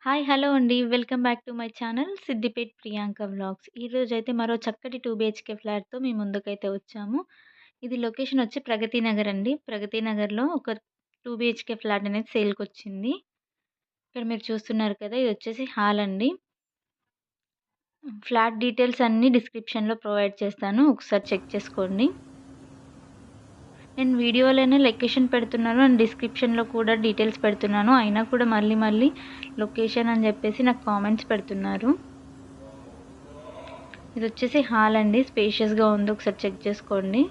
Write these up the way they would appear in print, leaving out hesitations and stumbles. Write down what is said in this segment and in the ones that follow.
Hi! Hello అండి. Welcome back to my channel Siddipet Priyanka vlogs. ఈరోజైతే మరో చక్కటి 2 బీహెచ్‌కే ఫ్లాట్‌తో మీ ముందుకైతే వచ్చాము. ఇది లొకేషన్ వచ్చి ప్రగతి నగర్ అండి. ప్రగతి నగర్‌లో ఒక 2 బీహెచ్‌కే ఫ్లాట్ అనేది సేల్‌కొచ్చింది. ఇక్కడ మీరు చూస్తున్నారు కదా! ఇదొచ్చేసి హాల్ అండి. ఫ్లాట్ డీటెయిల్స్ అన్నీ డిస్క్రిప్షన్‌లో ప్రొవైడ్ చేస్తాను. ఒకసారి చెక్ చేసుకోండి. నేను వీడియోలోనే లొకేషన్ పెడుతున్నాను అండ్ డిస్క్రిప్షన్‌లో కూడా డీటెయిల్స్ పెడుతున్నాను. అయినా కూడా మళ్ళీ మళ్ళీ లొకేషన్ అని చెప్పేసి నాకు కామెంట్స్ పెడుతున్నారు. ఇదొచ్చేసి హాల్ అండి. స్పేషియస్‌గా ఉంది. ఒకసారి చెక్ చేసుకోండి.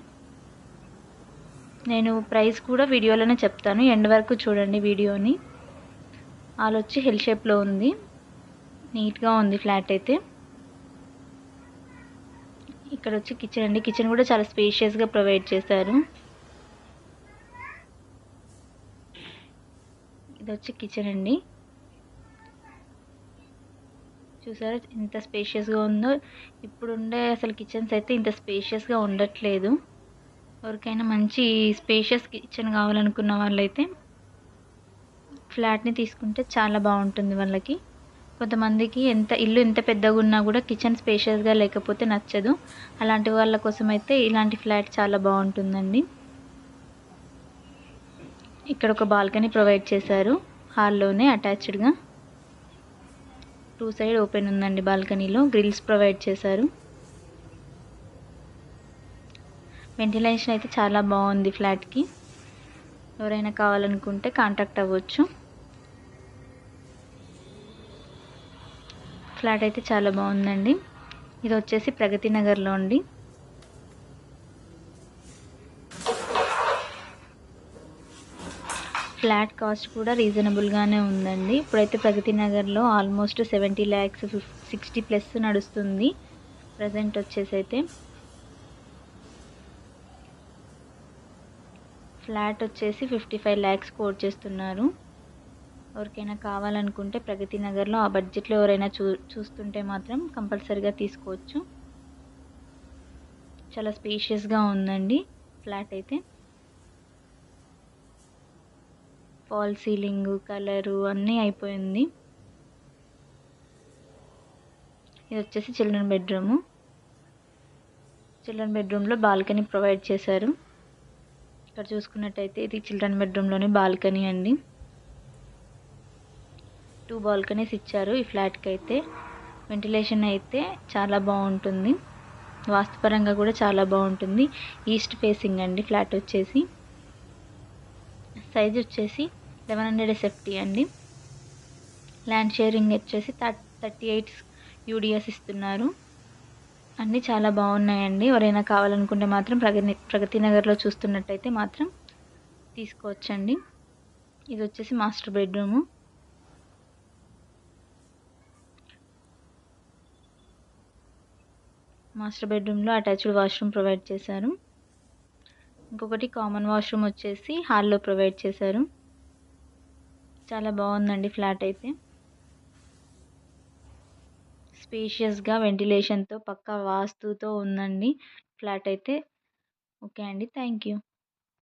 నేను ప్రైస్ కూడా వీడియోలోనే చెప్తాను. ఎండ్ వరకు చూడండి వీడియోని. హాల్ వచ్చి ఎల్ షేప్‌లో ఉంది. నీట్‌గా ఉంది ఫ్లాట్ అయితే. ఇక్కడొచ్చి కిచెన్ అండి. కిచెన్ కూడా చాలా స్పేషియస్‌గా ప్రొవైడ్ చేశారు. ఇదొచ్చి కిచెన్ అండి. చూసారా ఎంత స్పేషియస్‌గా ఉందో. ఇప్పుడుండే అసలు కిచెన్స్ అయితే ఇంత స్పేషియస్‌గా ఉండట్లేదు. ఎవరికైనా మంచి స్పేషియస్ కిచెన్ కావాలనుకున్న వాళ్ళైతే ఫ్లాట్‌ని తీసుకుంటే చాలా బావుంటుంది వాళ్ళకి. కొంతమందికి ఇల్లు ఎంత పెద్దగున్నా గూడా కిచెన్ స్పేషియస్‌గా లేకపోతే నచ్చదు. అలాంటి వాళ్ళ కోసమైతే ఇలాంటి ఫ్లాట్ చాలా బావుంటుందండి. ఇక్కడ ఒక బాల్కనీ ప్రొవైడ్ చేశారు. హాల్‌లోనే అటాచ్డ్‌గా. 2 సైడ్ ఓపెన్ ఉందండి బాల్కనీలో. గ్రిల్స్ ప్రొవైడ్ చేశారు. వెంటిలేషన్ అయితే చాలా బావుంది ఫ్లాట్‌కి. ఎవరైనా కావాలనుకుంటే కాంటాక్ట్ అవ్వచ్చు. ఫ్లాట్ అయితే చాలా బావుందండి. ఇదొచ్చేసి ప్రగతి నగర్‌లో అండి. ఫ్లాట్ కాస్ట్ కూడా రీజనబుల్‌గానే ఉందండి. ఇప్పుడైతే ప్రగతి నగర్‌లో ఆల్మోస్ట్ 70 లాక్స్ 60 ప్లస్ నడుస్తుంది. ప్రెజెంట్ వచ్చేసైతే. ఫ్లాట్ వచ్చేసి 55 లాక్స్ కోట్ చేస్తున్నారు. ఎవరికైనా కావాలనుకుంటే ప్రగతి నగర్‌లో ఆ బడ్జెట్‌లో ఎవరైనా చూస్తుంటే మాత్రం కంపల్సరీగా తీసుకోవచ్చు. చాలా స్పేషియస్‌గా ఉందండి ఫ్లాట్ అయితే. ఫాల్ సీలింగు, కలరు అన్నీ అయిపోయింది. ఇదొచ్చేసి చిల్డ్రన్ బెడ్‌రూము. చిల్డ్రన్ బెడ్‌రూమ్‌లో బాల్కనీ ప్రొవైడ్ చేశారు. ఇక్కడ చూసుకున్నట్టయితే ఇది చిల్డ్రన్ బెడ్‌రూమ్‌లోని బాల్కనీ అండి. 2 బాల్కనీస్ ఇచ్చారు ఈ ఫ్లాట్‌కైతే. వెంటిలేషన్ అయితే చాలా బావుంటుంది. వాస్తుపరంగా కూడా చాలా బావుంటుంది. ఈస్ట్ ఫేసింగ్ అండి ఫ్లాట్ వచ్చేసి. సైజ్ వచ్చేసి 1100 ఎస్ఎఫ్టీ అండి. ల్యాండ్ షేరింగ్ వచ్చేసి 38 యూడిఎస్ ఇస్తున్నారు. అన్నీ చాలా బావున్నాయండి. ఎవరైనా కావాలనుకుంటే మాత్రం ప్రగతి నగర్‌లో చూస్తున్నట్టయితే మాత్రం తీసుకోవచ్చండి. ఇదొచ్చేసి మాస్టర్ బెడ్‌రూము. మాస్టర్ బెడ్‌రూమ్‌లో అటాచ్డ్ వాష్‌రూమ్ ప్రొవైడ్ చేశారు. ఇంకొకటి కామన్ వాష్‌రూమ్ వచ్చేసి హాల్‌లో ప్రొవైడ్ చేశారు. చాలా బావుందండి ఫ్లాట్ అయితే. స్పేషియస్‌గా వెంటిలేషన్‌తో పక్కా వాస్తుతో ఉందండి ఫ్లాట్ అయితే. ఓకే అండి. Thank you.